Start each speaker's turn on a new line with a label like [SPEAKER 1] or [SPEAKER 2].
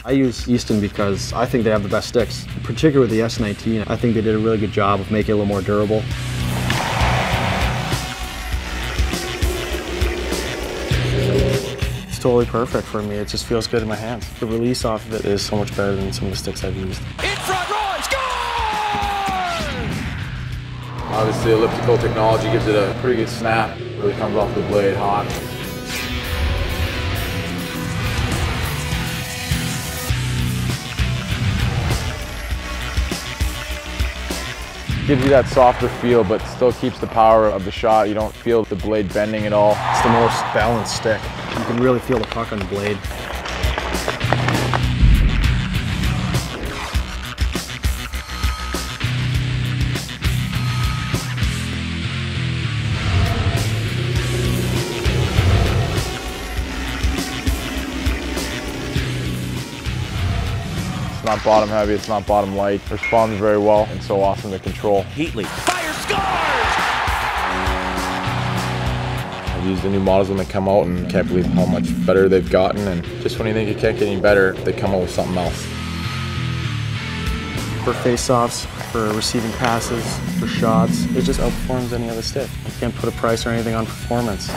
[SPEAKER 1] I use Easton because I think they have the best sticks, particularly with the S19. I think they did a really good job of making it a little more durable. It's totally perfect for me. It just feels good in my hands. The release off of it is so much better than some of the sticks I've used.
[SPEAKER 2] In front row, score!
[SPEAKER 3] Obviously, elliptical technology gives it a pretty good snap. Really comes off the blade hot. Gives you that softer feel, but still keeps the power of the shot. You don't feel the blade bending at all.
[SPEAKER 1] It's the most balanced stick. You can really feel the puck on the blade.
[SPEAKER 3] It's not bottom heavy, it's not bottom light. Responds very well and so awesome to control.
[SPEAKER 2] Heatley, fire, scores!
[SPEAKER 3] I've used the new models when they come out and can't believe how much better they've gotten, and just when you think it can't get any better, they come out with something else.
[SPEAKER 1] For face-offs, for receiving passes, for shots, it just outperforms any other stick. You can't put a price or anything on performance.